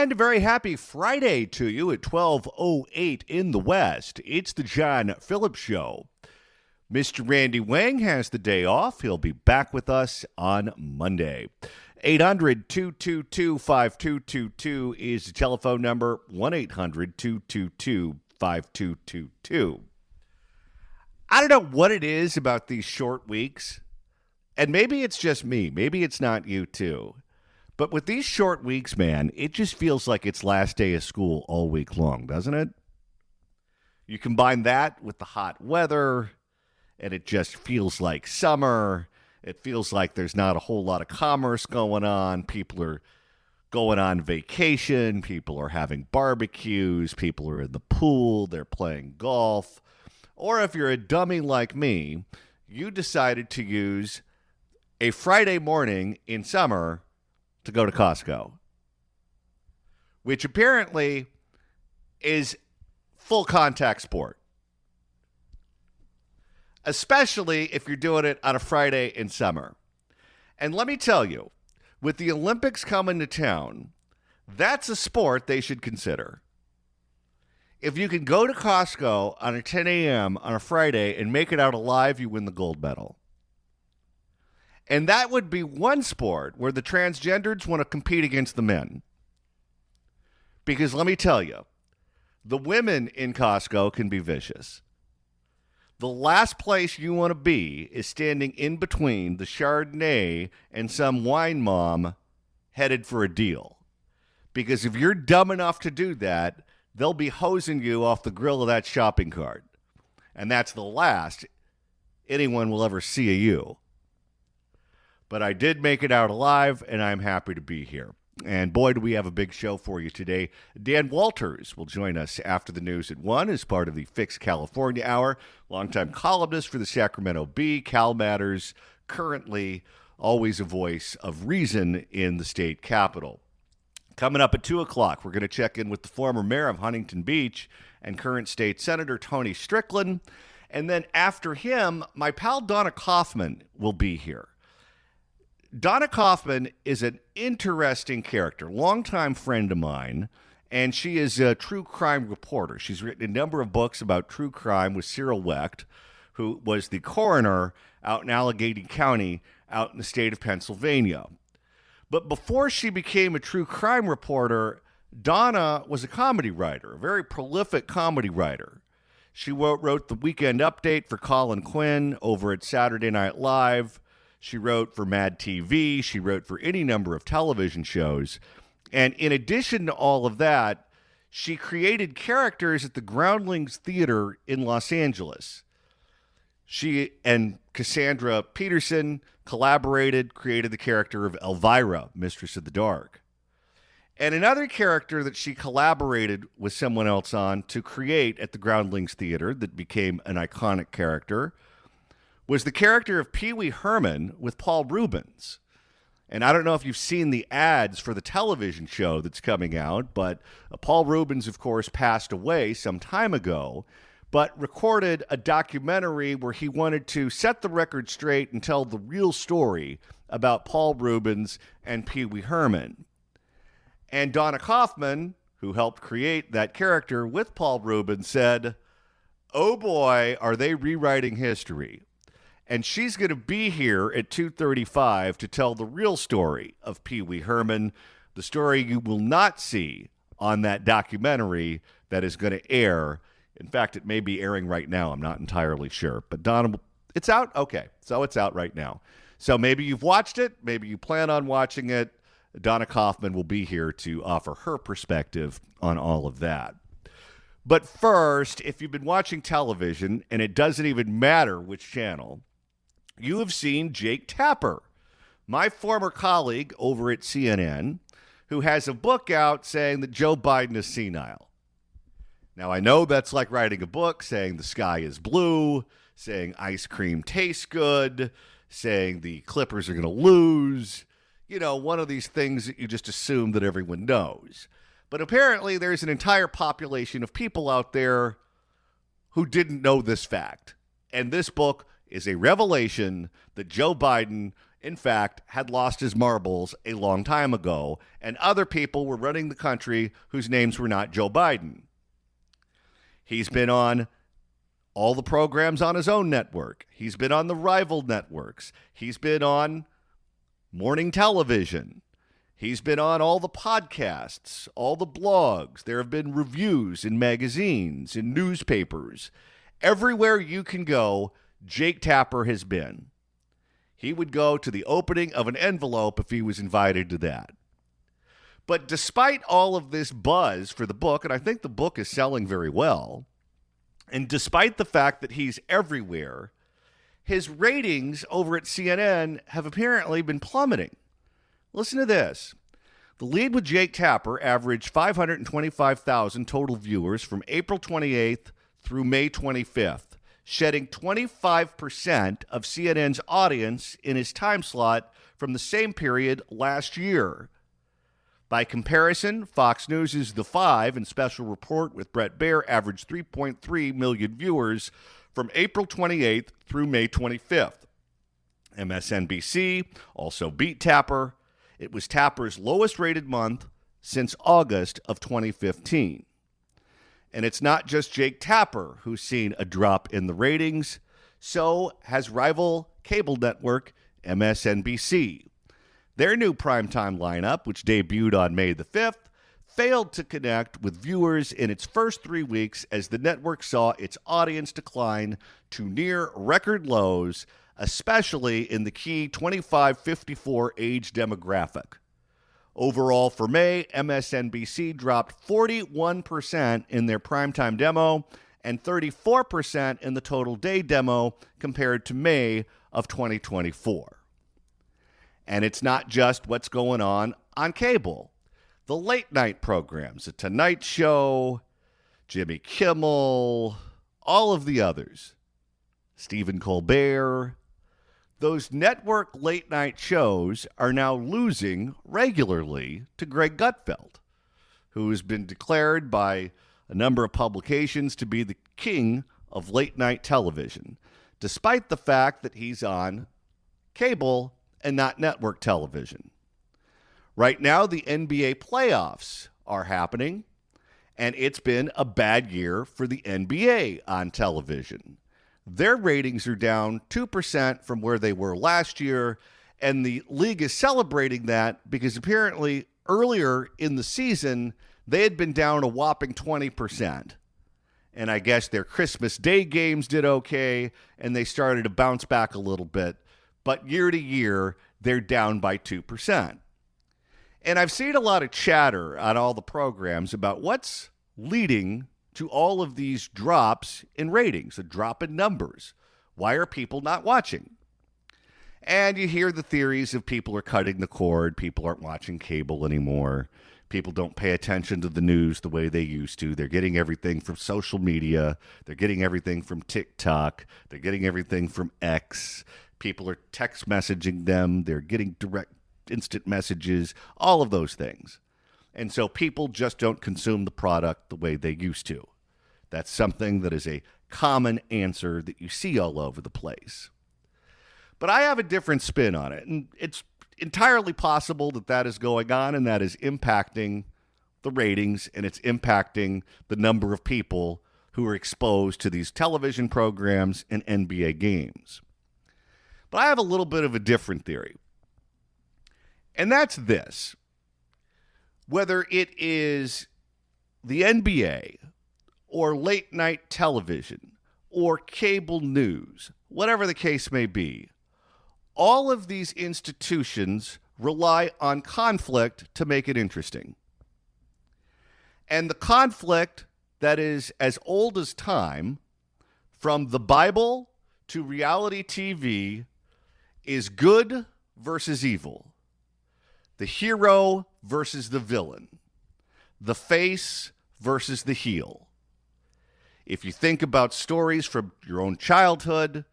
And a very happy Friday to you at 12:08 in the West. It's the John Phillips Show. Mr. Randy Wang has the day off. He'll be back with us on Monday. 800-222-5222 is the telephone number, 1-800-222-5222. I don't know what it is about these short weeks, and maybe it's just me. Maybe it's not you too. But with these short weeks, man, it just feels like it's last day of school all week long, doesn't it? You combine that with the hot weather, and it just feels like summer. It feels like there's not a whole lot of commerce going on. People are going on vacation. People are having barbecues. People are in the pool. They're playing golf. Or if you're a dummy like me, you decided to use a Friday morning in summer to go to Costco, which apparently is full contact sport, especially if you're doing it on a Friday in summer. And let me tell you, with the Olympics coming to town, that's a sport they should consider. If you can go to Costco on a 10 a.m. on a Friday and make it out alive, you win the gold medal. And that would be one sport where the transgenders want to compete against the men. Because let me tell you, the women in Costco can be vicious. The last place you want to be is standing in between the Chardonnay and some wine mom headed for a deal. Because if you're dumb enough to do that, they'll be hosing you off the grill of that shopping cart. And that's the last anyone will ever see of you. But I did make it out alive, and I'm happy to be here. And boy, do we have a big show for you today. Dan Walters will join us after the news at 1 as part of the Fix California Hour. Longtime columnist for the Sacramento Bee, Cal Matters, currently always a voice of reason in the state capitol. Coming up at 2 o'clock, we're going to check in with the former mayor of Huntington Beach and current state senator Tony Strickland. And then after him, my pal Donna Kaufman will be here. Donna Kaufman is an interesting character, longtime friend of mine, and she is a true crime reporter. She's written a number of books about true crime with Cyril Wecht, who was the coroner out in Allegheny County out in the state of Pennsylvania. But before she became a true crime reporter, Donna was a comedy writer, a very prolific comedy writer. She wrote the Weekend Update for Colin Quinn over at Saturday Night Live. She wrote for Mad TV. She wrote for any number of television shows. And in addition to all of that, she created characters at the Groundlings Theater in Los Angeles. She and Cassandra Peterson collaborated, created the character of Elvira, Mistress of the Dark. And another character that she collaborated with someone else on to create at the Groundlings Theater that became an iconic character was the character of Pee Wee Herman with Paul Reubens. And I don't know if you've seen the ads for the television show that's coming out, but Paul Reubens, of course, passed away some time ago, but recorded a documentary where he wanted to set the record straight and tell the real story about Paul Reubens and Pee Wee Herman. And Donna Kaufman, who helped create that character with Paul Reubens, said, "Oh boy, are they rewriting history." And she's going to be here at 2:35 to tell the real story of Pee Wee Herman, the story you will not see on that documentary that is going to air. In fact, it may be airing right now. I'm not entirely sure. But Donna, it's out? Okay, so it's out right now. So maybe you've watched it. Maybe you plan on watching it. Donna Kaufman will be here to offer her perspective on all of that. But first, if you've been watching television, and it doesn't even matter which channel, you have seen Jake Tapper, my former colleague over at CNN, who has a book out saying that Joe Biden is senile. Now, I know that's like writing a book saying the sky is blue, saying ice cream tastes good, saying the Clippers are going to lose. You know, one of these things that you just assume that everyone knows. But apparently there's an entire population of people out there who didn't know this fact. And this book is a revelation that Joe Biden in fact, had lost his marbles a long time ago, and other people were running the country whose names were not Joe Biden. He's been on all the programs on his own network. He's been on the rival networks. He's been on morning television. He's been on all the podcasts, all the blogs. There have been reviews in magazines, in newspapers. Everywhere you can go, Jake Tapper has been. He would go to the opening of an envelope if he was invited to that. But despite all of this buzz for the book, and I think the book is selling very well, and despite the fact that he's everywhere, his ratings over at CNN have apparently been plummeting. Listen to this. The Lead with Jake Tapper averaged 525,000 total viewers from April 28th through May 25th. Shedding 25% of CNN's audience in his time slot from the same period last year. By comparison, Fox News' The Five and Special Report with Bret Baier averaged 3.3 million viewers from April 28th through May 25th. MSNBC also beat Tapper. It was Tapper's lowest rated month since August of 2015. And it's not just Jake Tapper who's seen a drop in the ratings. So has rival cable network MSNBC. Their new primetime lineup, which debuted on May the 5th, failed to connect with viewers in its first 3 weeks as the network saw its audience decline to near record lows, especially in the key 25-54 age demographic. Overall, for May, MSNBC dropped 41% in their primetime demo and 34% in the total day demo compared to May of 2024. And it's not just what's going on cable. The late night programs, The Tonight Show, Jimmy Kimmel, all of the others, Stephen Colbert, those network late night shows are now losing regularly to Greg Gutfeld, who has been declared by a number of publications to be the king of late night television, despite the fact that he's on cable and not network television. Right now, the NBA playoffs are happening, and it's been a bad year for the NBA on television. Their ratings are down 2% from where they were last year, and the league is celebrating that because apparently earlier in the season, they had been down a whopping 20%. And I guess their Christmas Day games did okay, and they started to bounce back a little bit. But year to year, they're down by 2%. And I've seen a lot of chatter on all the programs about what's leading to all of these drops in ratings, a drop in numbers. Why are people not watching? And you hear the theories of people are cutting the cord, people aren't watching cable anymore, people don't pay attention to the news the way they used to. They're getting everything from social media, they're getting everything from TikTok, they're getting everything from X. People are text messaging them, they're getting direct instant messages, all of those things. And so people just don't consume the product the way they used to. That's something that is a common answer that you see all over the place. But I have a different spin on it, and it's entirely possible that that is going on and that is impacting the ratings and it's impacting the number of people who are exposed to these television programs and NBA games. But I have a little bit of a different theory, and that's this. Whether it is the NBA or late night television or cable news, whatever the case may be, all of these institutions rely on conflict to make it interesting. And the conflict that is as old as time, from the Bible to reality TV, is good versus evil. The hero versus the villain. The face versus the heel. If you think about stories from your own childhood,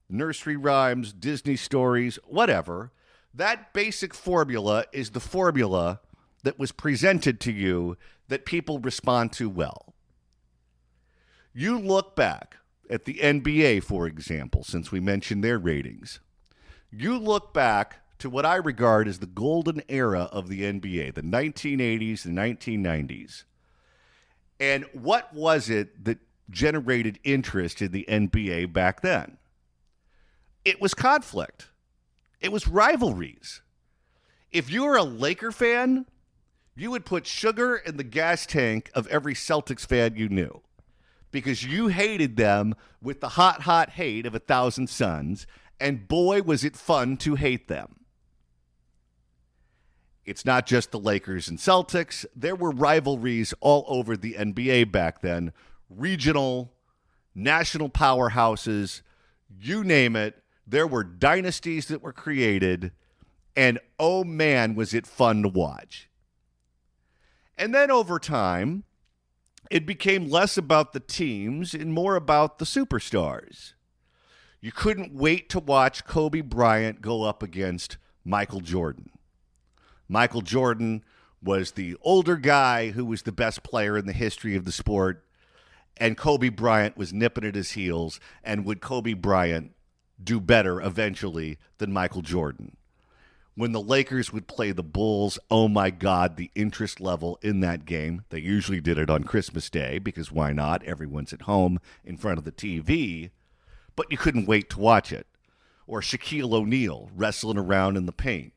nursery rhymes, Disney stories, whatever, that basic formula is the formula that was presented to you that people respond to well. You look back at the NBA, for example, since we mentioned their ratings. You look back to what I regard as the golden era of the NBA, the 1980s and 1990s. And what was it that generated interest in the NBA back then? It was conflict. It was rivalries. If you were a Laker fan, you would put sugar in the gas tank of every Celtics fan you knew because you hated them with the hot, hot hate of 1,000 suns, and boy, was it fun to hate them. It's not just the Lakers and Celtics. There were rivalries all over the NBA back then. Regional, national powerhouses, you name it. There were dynasties that were created, and oh man, was it fun to watch. And then over time, it became less about the teams and more about the superstars. You couldn't wait to watch Kobe Bryant go up against Michael Jordan. Michael Jordan was the older guy who was the best player in the history of the sport, and Kobe Bryant was nipping at his heels. And would Kobe Bryant do better eventually than Michael Jordan? When the Lakers would play the Bulls, oh my God, the interest level in that game. They usually did it on Christmas Day because why not? Everyone's at home in front of the TV, but you couldn't wait to watch it. Or Shaquille O'Neal wrestling around in the paint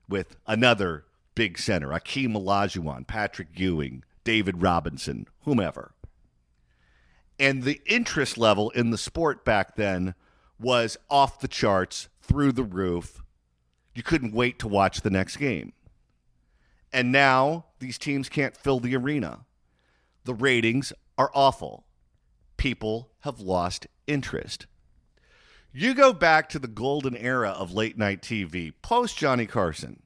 with another big center, Akeem Olajuwon, Patrick Ewing, David Robinson, whomever. And the interest level in the sport back then was off the charts, through the roof. You couldn't wait to watch the next game. And now these teams can't fill the arena. The ratings are awful. People have lost interest. You go back to the golden era of late night TV, post Johnny Carson,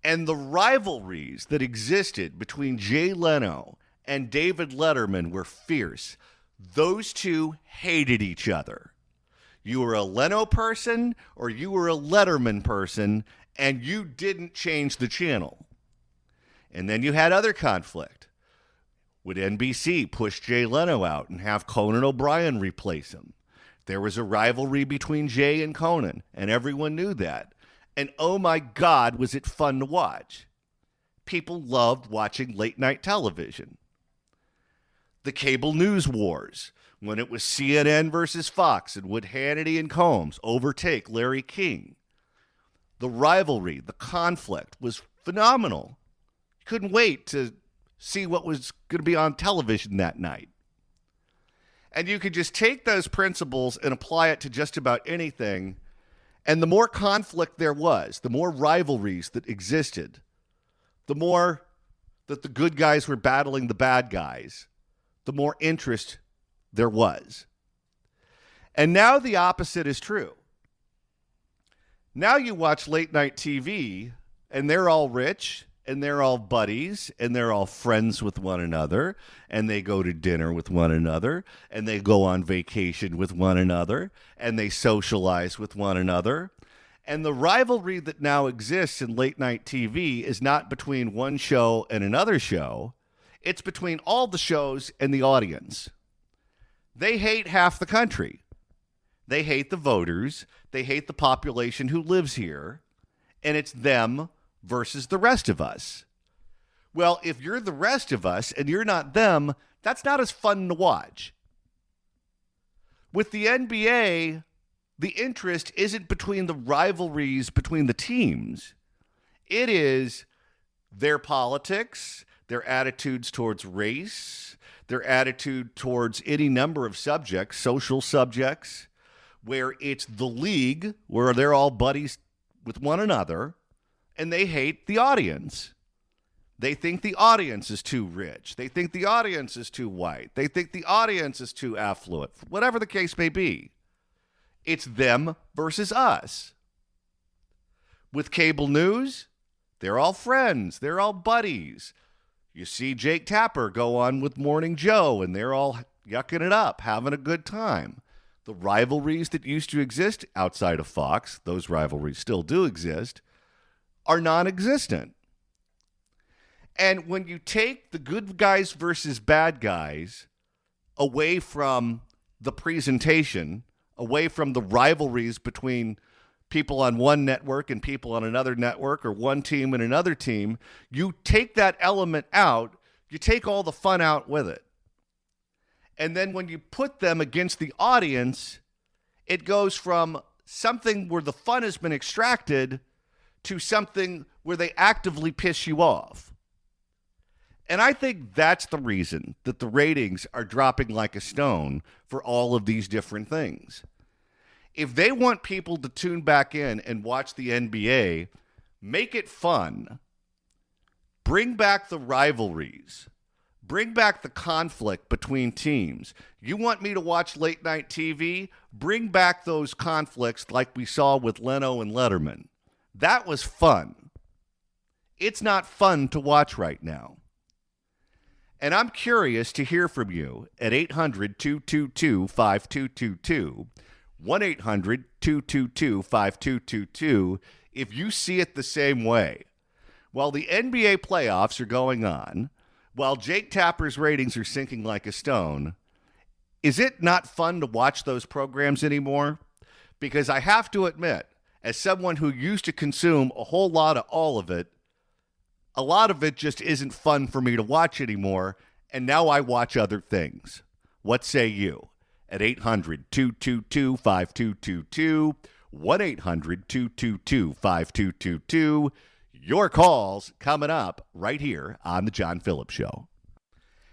and the rivalries that existed between Jay Leno and David Letterman were fierce. Those two hated each other. You were a Leno person or you were a Letterman person, and you didn't change the channel. And then you had other conflict. Would NBC push Jay Leno out and have Conan O'Brien replace him? There was a rivalry between Jay and Conan, and everyone knew that. And oh my God, was it fun to watch. People loved watching late night television. The cable news wars, when it was CNN versus Fox, and would Hannity and Combs overtake Larry King. The rivalry, the conflict was phenomenal. You couldn't wait to see what was going to be on television that night. And you could just take those principles and apply it to just about anything. And the more conflict there was, the more rivalries that existed, the more that the good guys were battling the bad guys, the more interest there was. And now the opposite is true. Now you watch late night TV, and they're all rich, and they're all buddies, and they're all friends with one another, and they go to dinner with one another, and they go on vacation with one another, and they socialize with one another. And the rivalry that now exists in late night TV is not between one show and another show. It's between all the shows and the audience. They hate half the country. They hate the voters. They hate the population who lives here. And it's them versus the rest of us. Well, if you're the rest of us and you're not them, that's not as fun to watch. With the NBA, the interest isn't between the rivalries between the teams. It is their politics, their attitudes towards race, their attitude towards any number of subjects, social subjects, where it's the league, where they're all buddies with one another, and they hate the audience. They think the audience is too rich. They think the audience is too white. They think the audience is too affluent, whatever the case may be. It's them versus us. With cable news, they're all friends. They're all buddies. You see Jake Tapper go on with Morning Joe, and they're all yucking it up, having a good time. The rivalries that used to exist outside of Fox, those rivalries still do exist, are non-existent. And when you take the good guys versus bad guys away from the presentation, away from the rivalries between people on one network and people on another network, or one team and another team. You take that element out, you take all the fun out with it. And then when you put them against the audience, it goes from something where the fun has been extracted to something where they actively piss you off. And I think that's the reason that the ratings are dropping like a stone for all of these different things. If they want people to tune back in and watch the NBA, make it fun. Bring back the rivalries. Bring back the conflict between teams. You want me to watch late night TV? Bring back those conflicts like we saw with Leno and Letterman. That was fun. It's not fun to watch right now. And I'm curious to hear from you at 800-222-5222, 1-800-222-5222, if you see it the same way. While the NBA playoffs are going on, while Jake Tapper's ratings are sinking like a stone, is it not fun to watch those programs anymore? Because I have to admit, as someone who used to consume a whole lot of all of it, a lot of it just isn't fun for me to watch anymore, and now I watch other things. What say you? At 800-222-5222, 1-800-222-5222. Your calls coming up right here on The John Phillips Show.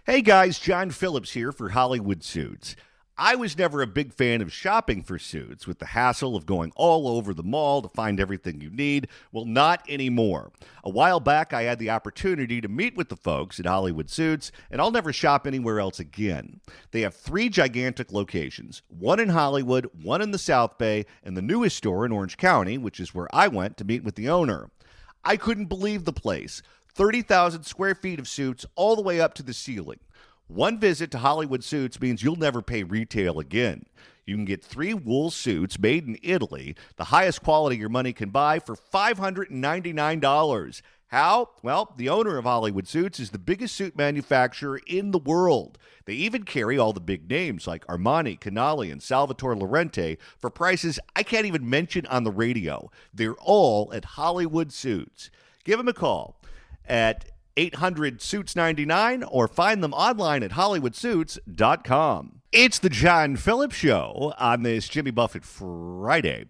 Hey guys, John Phillips here for Hollywood Suits. I was never a big fan of shopping for suits with the hassle of going all over the mall to find everything you need. Well, not anymore. A while back, I had the opportunity to meet with the folks at Hollywood Suits, and I'll never shop anywhere else again. They have 3 gigantic locations, one in Hollywood, one in the South Bay, and the newest store in Orange County, which is where I went to meet with the owner. I couldn't believe the place. 30,000 square feet of suits all the way up to the ceiling. One visit to Hollywood Suits means you'll never pay retail again. You can get 3 wool suits made in Italy, the highest quality your money can buy, for $599. How? Well, the owner of Hollywood Suits is the biggest suit manufacturer in the world. They even carry all the big names like Armani, Canali, and Salvatore Laurenti for prices I can't even mention on the radio. They're all at Hollywood Suits. Give them a call at 800-SUITS-99 or find them online at HollywoodSuits.com. It's the John Phillips Show on this Jimmy Buffett Friday.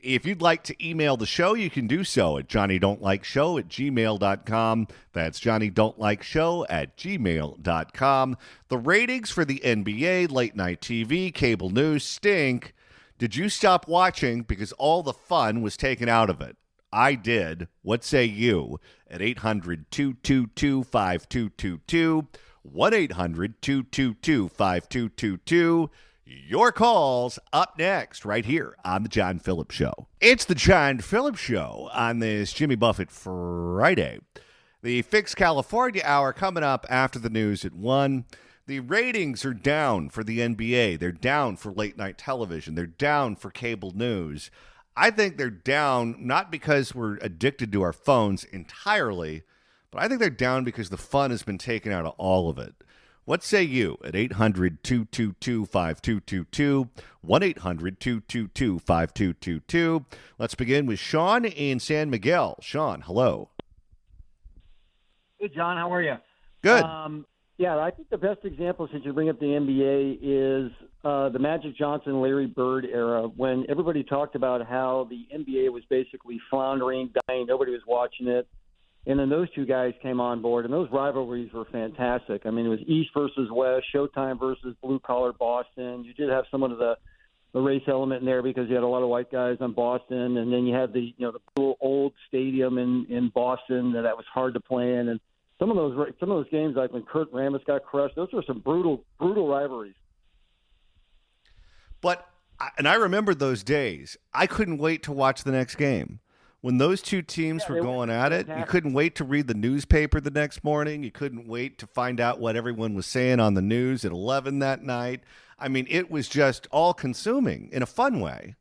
If you'd like to email the show, you can do so at johnnydon'tlikeshow@gmail.com. That's johnnydon'tlikeshow@gmail.com. The ratings for the NBA, late night TV, cable news stink. Did you stop watching because all the fun was taken out of it? I did. What say you? At 800-222-5222, 1-800-222-5222. Your calls up next right here on The John Phillips Show. It's The John Phillips Show on this Jimmy Buffett Friday. The Fix California Hour coming up after the news at 1. The ratings are down for the NBA. They're down for late night television. They're down for cable news. I think they're down not because we're addicted to our phones entirely, but I think they're down because the fun has been taken out of all of it. What say you at 800-222-5222, 1-800-222-5222? Let's begin with Sean in San Miguel. Sean, hello. Hey, John, how are you? Good. Yeah, I think the best example, since you bring up the NBA, is the Magic Johnson, Larry Bird era, when everybody talked about how the NBA was basically floundering, dying, nobody was watching it. And then those two guys came on board, and those rivalries were fantastic. I mean, it was East versus West, Showtime versus blue-collar Boston. You did have somewhat of the race element in there because you had a lot of white guys on Boston, and then you had the cool old stadium in Boston that was hard to play in. And some of those games, like when Kurt Rambis got crushed, those were some brutal rivalries. But I remember those days. I couldn't wait to watch the next game. When those two teams were going at it, you couldn't wait to read the newspaper the next morning. You couldn't wait to find out what everyone was saying on the news at 11 that night. I mean, it was just all-consuming in a fun way.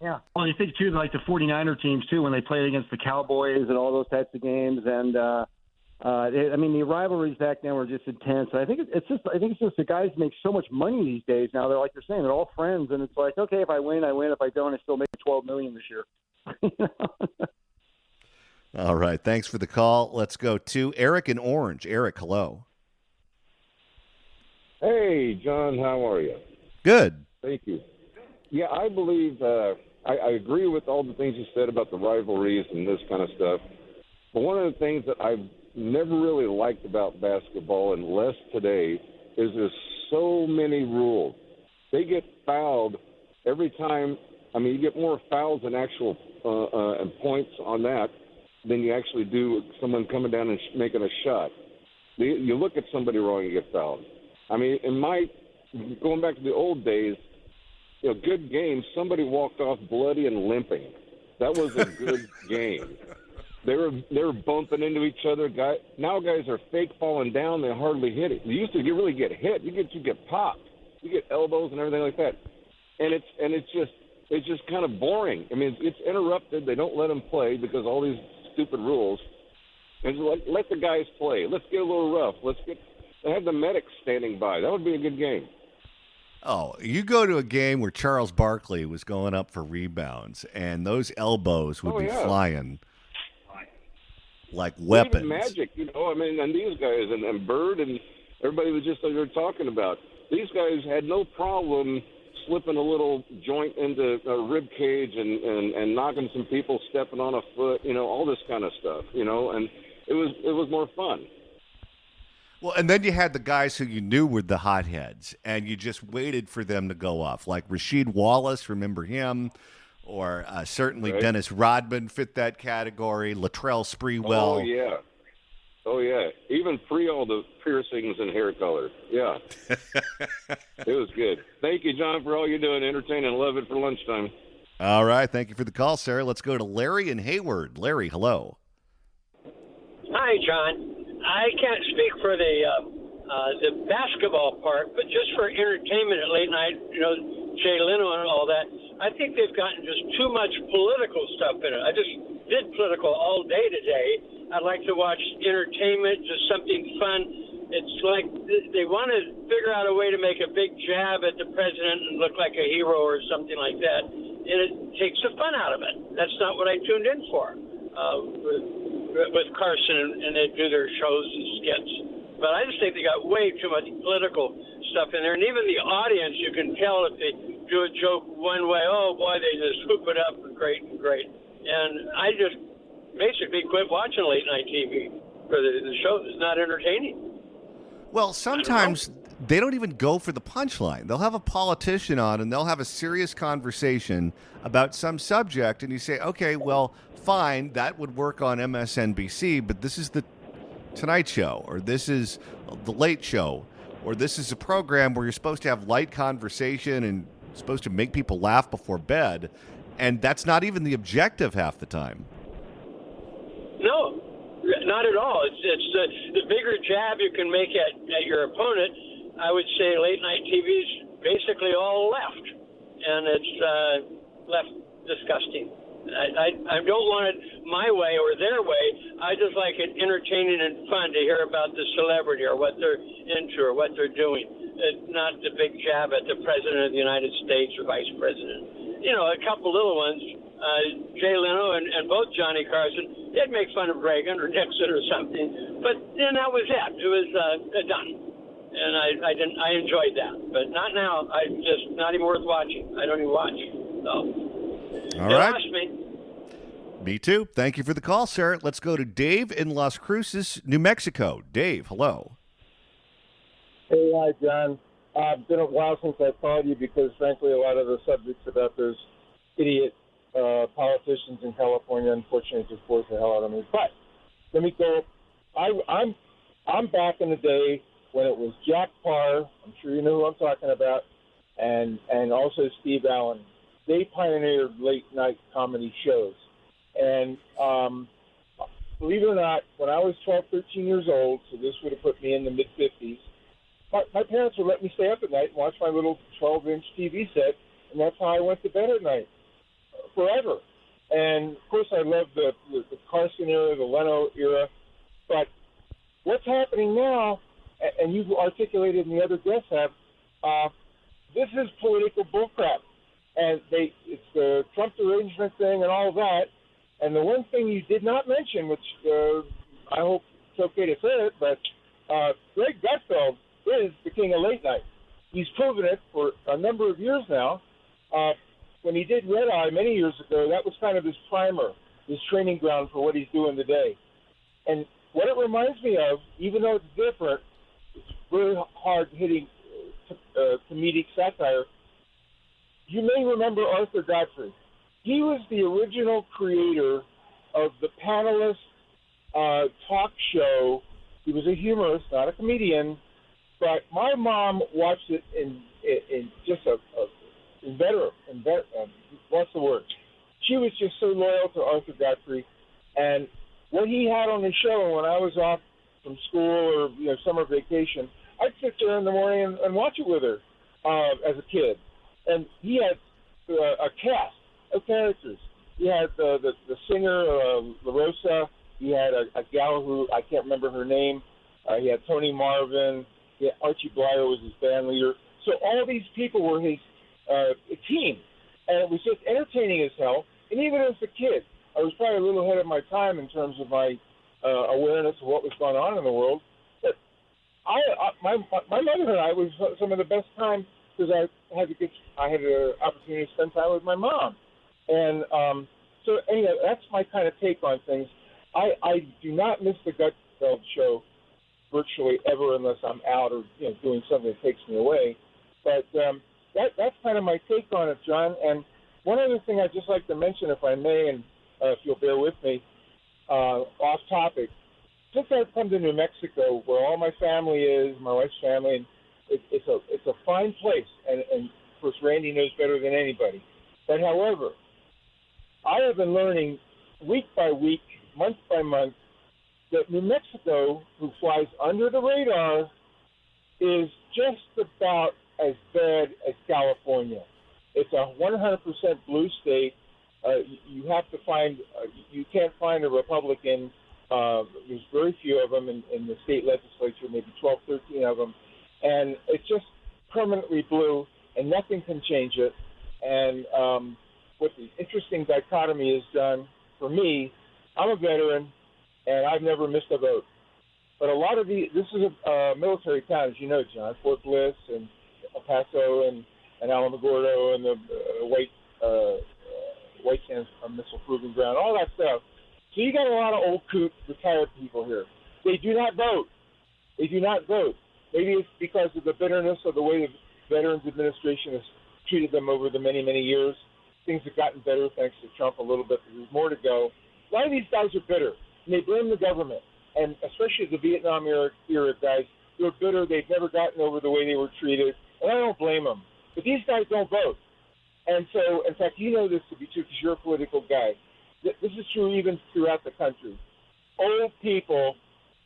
Yeah. Well, you think, too, like the 49er teams, too, when they played against the Cowboys and all those types of games. And, I mean, the rivalries back then were just intense. I think it's just the guys make so much money these days now. They're like you're saying, they're all friends, and it's like, okay, if I win, I win. If I don't, I still make $12 million this year. All right. Thanks for the call. Let's go to Eric in Orange. Eric, hello. Hey, John, how are you? Good. Thank you. Yeah, I believe I agree with all the things you said about the rivalries and this kind of stuff. But one of the things that I've never really liked about basketball, and less today, is there's so many rules. They get fouled every time. I mean, you get more fouls than actual points on that than you actually do someone coming down and making a shot. You look at somebody wrong, you get fouled. I mean, going back to the old days, good games, somebody walked off bloody and limping. That was a good game. They were bumping into each other. Now guys are fake falling down. They hardly hit it. You used to really get hit. You get popped. You get elbows and everything like that. And it's just kind of boring. I mean, it's interrupted. They don't let them play because all these stupid rules. And let the guys play. Let's get a little rough. Have the medics standing by. That would be a good game. Oh, you go to a game where Charles Barkley was going up for rebounds, and those elbows would be flying like weapons. Even Magic, I mean, and these guys, and Bird, and everybody was just like they were talking about. These guys had no problem slipping a little joint into a rib cage and knocking some people, stepping on a foot, all this kind of stuff, and it was more fun. Well, and then you had the guys who you knew were the hotheads, and you just waited for them to go off. Like Rasheed Wallace, remember him? Or certainly right. Dennis Rodman fit that category. Latrell Sprewell. Oh, yeah. Even pre all the piercings and hair color. Yeah. It was good. Thank you, John, for all you're doing. Entertaining. Love it for lunchtime. All right. Thank you for the call, Sarah. Let's go to Larry in Hayward. Larry, hello. Hi, John. I can't speak for the basketball part, but just for entertainment at late night, Jay Leno and all that, I think they've gotten just too much political stuff in it. I just did political all day today. I'd like to watch entertainment, just something fun. It's like they want to figure out a way to make a big jab at the president and look like a hero or something like that, and it takes the fun out of it. That's not what I tuned in for. With Carson, and they do their shows and skits. But I just think they got way too much political stuff in there. And even the audience, you can tell if they do a joke one way, oh, boy, they just hoop it up great and great. And I just basically quit watching late-night TV for the show. It's not entertaining. Well, sometimes they don't even go for the punchline. They'll have a politician on, and they'll have a serious conversation about some subject, and you say, okay, well, fine, that would work on MSNBC, but this is the Tonight Show, or this is the Late Show, or this is a program where you're supposed to have light conversation and supposed to make people laugh before bed, and that's not even the objective half the time. No, not at all. It's the bigger jab you can make at your opponent. I would say late night TV's basically all left, and it's left disgusting. I don't want it my way or their way. I just like it entertaining and fun to hear about the celebrity or what they're into or what they're doing. Not the big jab at the president of the United States or vice president. A couple little ones. Jay Leno and both Johnny Carson, they'd make fun of Reagan or Nixon or something, but then that was it. It was done, and I enjoyed that, but not now. I'm just not even worth watching. I don't even watch. So. All right. Lost me too. Thank you for the call, sir. Let's go to Dave in Las Cruces, New Mexico. Dave, hello. Hey, hi, John. It's been a while since I called you because, frankly, a lot of the subjects about those idiot politicians in California, unfortunately, just bores the hell out of me. But let me go. I'm back in the day when it was Jack Parr. I'm sure you know who I'm talking about, and also Steve Allen. They pioneered late-night comedy shows. And believe it or not, when I was 12, 13 years old, so this would have put me in the mid-50s, my parents would let me stay up at night and watch my little 12-inch TV set, and that's how I went to bed at night, forever. And, of course, I loved the Carson era, the Leno era, but what's happening now, and you've articulated and the other guests have, this is political bullcrap. And it's the Trump derangement thing and all of that. And the one thing you did not mention, which I hope it's okay to say it, but Greg Gutfeld is the king of late night. He's proven it for a number of years now. When he did Red Eye many years ago, that was kind of his primer, his training ground for what he's doing today. And what it reminds me of, even though it's different, it's very hard-hitting comedic satire. You may remember Arthur Godfrey. He was the original creator of the panelist talk show. He was a humorist, not a comedian. But my mom watched it in just what's the word? She was just so loyal to Arthur Godfrey. And what he had on the show when I was off from school or summer vacation, I'd sit there in the morning and watch it with her as a kid. And he had a cast of characters. He had the singer, La Rosa. He had a gal who I can't remember her name. He had Tony Marvin. Archie Blyer was his band leader. So all these people were his team. And it was just entertaining as hell. And even as a kid, I was probably a little ahead of my time in terms of my awareness of what was going on in the world. But my mother and I was some of the best time because I had an opportunity to spend time with my mom. And so anyway, that's my kind of take on things. I do not miss the Gutfeld show virtually ever unless I'm out or doing something that takes me away. But that's kind of my take on it, John. And one other thing I'd just like to mention, if I may, and if you'll bear with me, off topic. Since I've come to New Mexico, where all my family is, my wife's family, and it's a fine place, and of course Randy knows better than anybody. But however, I have been learning week by week, month by month, that New Mexico, who flies under the radar, is just about as bad as California. It's a 100% blue state. You have to find, you can't find a Republican. There's very few of them in the state legislature, maybe 12, 13 of them. And it's just permanently blue, and nothing can change it. And what the interesting dichotomy is, John, for me, I'm a veteran, and I've never missed a vote. But a lot of this is a military town, as you know, John, Fort Bliss and El Paso and Alamogordo and the White Sands Missile Proving Ground, all that stuff. So you got a lot of old coot retired people here. They do not vote. They do not vote. Maybe it's because of the bitterness of the way the Veterans Administration has treated them over the many, many years. Things have gotten better thanks to Trump a little bit, but there's more to go. A lot of these guys are bitter, and they blame the government, and especially the Vietnam era guys. They're bitter. They've never gotten over the way they were treated, and I don't blame them. But these guys don't vote. And so, in fact, you know this to be true because you're a political guy. This is true even throughout the country. Old people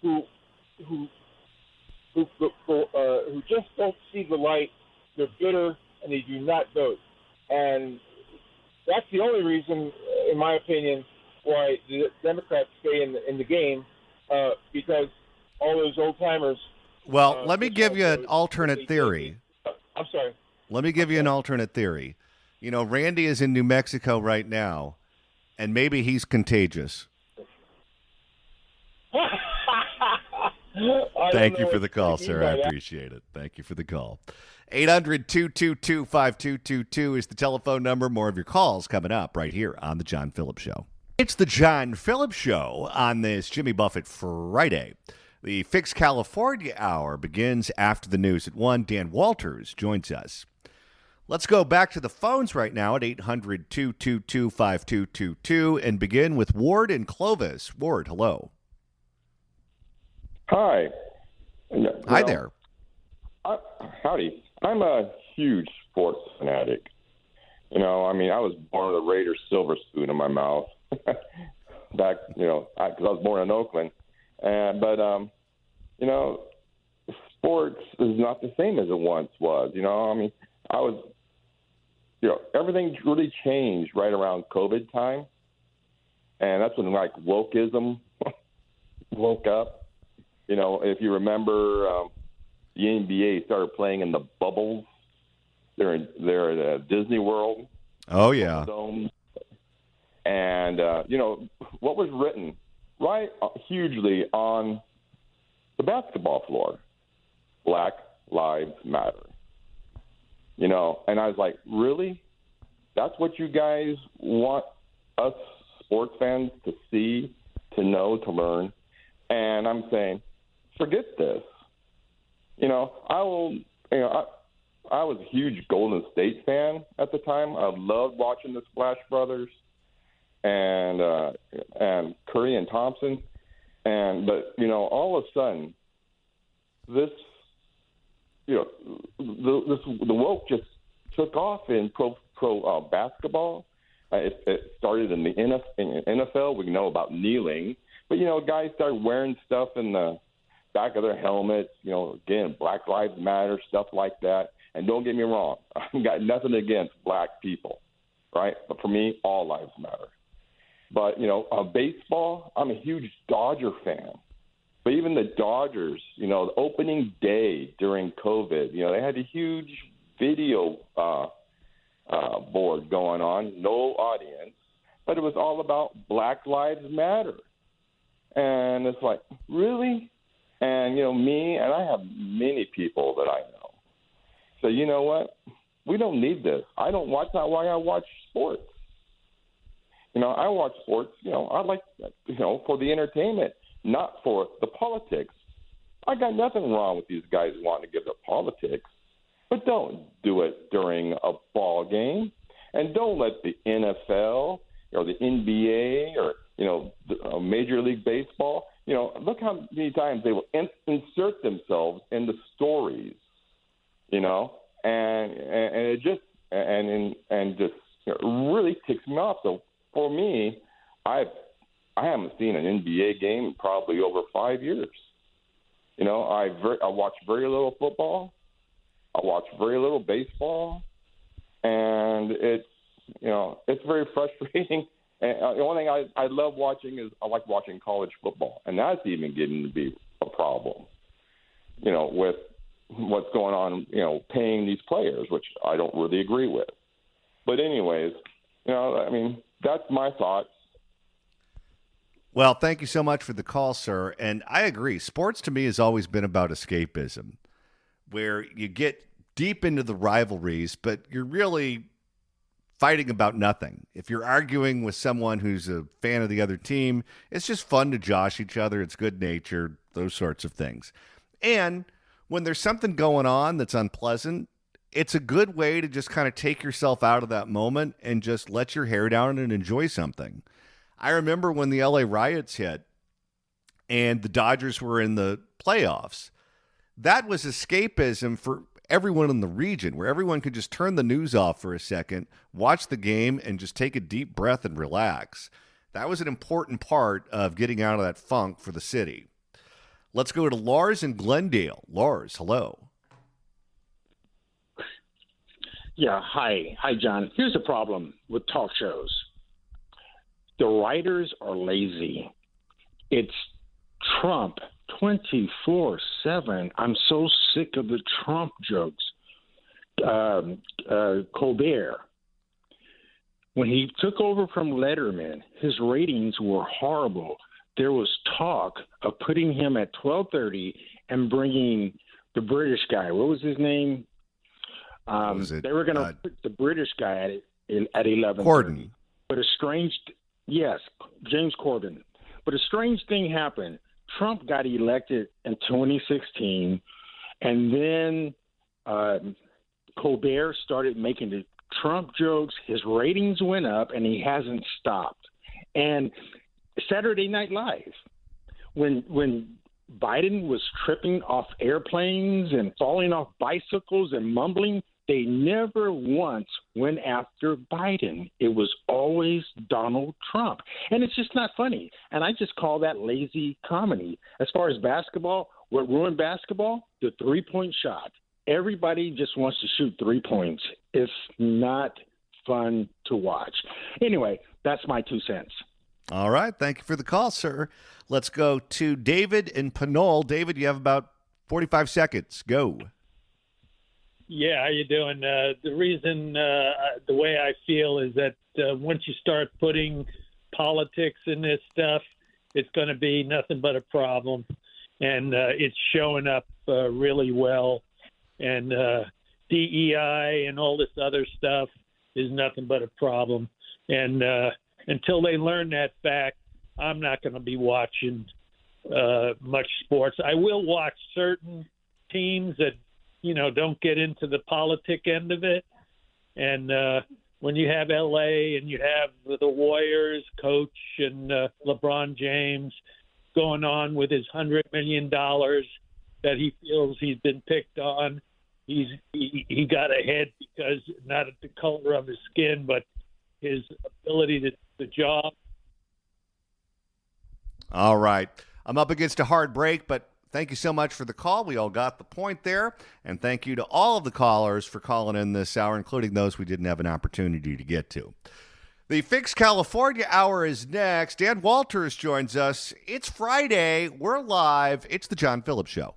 who just don't see the light, they're bitter, and they do not vote. And that's the only reason, in my opinion, why the Democrats stay in the game, because all those old-timers... Well, let me give you an alternate theory. I'm sorry. Let me give you an alternate theory. You know, Randy is in New Mexico right now, and maybe he's contagious. Thank you for the call, sir. I appreciate it. Thank you for the call. 800-222-5222 is the telephone number. More of your calls coming up right here on The John Phillips Show. It's The John Phillips Show on this Jimmy Buffett Friday. The Fix California Hour begins after the news at 1. Dan Walters joins us. Let's go back to the phones right now at 800-222-5222 and begin with Ward in Clovis. Ward, hello. Hi. Hi there. Howdy. I'm a huge sports fanatic. I was born with a Raiders silver spoon in my mouth back, because I was born in Oakland. But sports is not the same as it once was. Everything really changed right around COVID time. And that's when, wokeism woke up. if you remember, the NBA started playing in the bubbles. They're at Disney World. Oh, yeah. Dome. And, what was written right hugely on the basketball floor? Black Lives Matter. And I was like, really? That's what you guys want us sports fans to see, to know, to learn? And I'm saying, forget this. I was a huge Golden State fan at the time. I loved watching the Splash Brothers and Curry and Thompson. But all of a sudden, the woke just took off in pro basketball. It started in the NFL. We know about kneeling, but guys started wearing stuff in the back of their helmets. Again, Black Lives Matter, stuff like that. And don't get me wrong, I've got nothing against black people, right? But for me, all lives matter. But baseball, I'm a huge Dodger fan. But even the Dodgers, the opening day during COVID, they had a huge video board going on, no audience, but it was all about Black Lives Matter. And it's like, really? And, me, and I have many people that I know. So you know what? We don't need this. I don't watch that. Why I watch sports. I watch sports, I like, for the entertainment, not for the politics. I got nothing wrong with these guys wanting to give their politics, but don't do it during a ball game. And don't let the NFL or the NBA or, Major League Baseball, look how many times they will insert themselves in the stories, and it just, and just really ticks me off. So for me, I haven't seen an NBA game in probably over 5 years. I watch very little football. I watch very little baseball, and it's very frustrating. And the only thing I love watching is I like watching college football, and that's even getting to be a problem. With what's going on, paying these players, which I don't really agree with. But anyways, that's my thoughts. Well, thank you so much for the call, sir. And I agree. Sports to me has always been about escapism, where you get deep into the rivalries, but you're really fighting about nothing. If you're arguing with someone who's a fan of the other team, it's just fun to josh each other. It's good natured, those sorts of things. And when there's something going on that's unpleasant, it's a good way to just kind of take yourself out of that moment and just let your hair down and enjoy something. I remember when the LA riots hit and the Dodgers were in the playoffs. That was escapism for everyone in the region, where everyone could just turn the news off for a second, watch the game, and just take a deep breath and relax. That was an important part of getting out of that funk for the city. Let's go to Lars in Glendale. Lars, hello. Yeah, hi, John. Here's the problem with talk shows. The writers are lazy. It's Trump 24/7. I'm so sick of the Trump jokes. Colbert, when he took over from Letterman, his ratings were horrible. There was talk of putting him at 12:30 and bringing the British guy. What was his name? They were going to put the British guy at 11:30. Corden. But yes, James Corden. But a strange thing happened. Trump got elected in 2016, and then Colbert started making the Trump jokes. His ratings went up, and he hasn't stopped. And Saturday Night Live, when Biden was tripping off airplanes and falling off bicycles and mumbling, they never once went after Biden. It was always Donald Trump. And it's just not funny. And I just call that lazy comedy. As far as basketball, what ruined basketball? The three-point shot. Everybody just wants to shoot 3 points. It's not fun to watch. Anyway, that's my 2 cents. All right. Thank you for the call, sir. Let's go to David in Pinole. David, you have about 45 seconds. Go. Yeah, how you doing? The reason, the way I feel is that once you start putting politics in this stuff, it's going to be nothing but a problem. And it's showing up really well. And DEI and all this other stuff is nothing but a problem. And until they learn that fact, I'm not going to be watching much sports. I will watch certain teams that, don't get into the politic end of it. And when you have L.A. and you have the Warriors coach and LeBron James going on with his $100 million that he feels he's been picked on, he got ahead because not at the color of his skin, but his ability to do the job. All right. I'm up against a hard break, but thank you so much for the call. We all got the point there. And thank you to all of the callers for calling in this hour, including those we didn't have an opportunity to get to. The Fix California Hour is next. Dan Walters joins us. It's Friday. We're live. It's the John Phillips Show.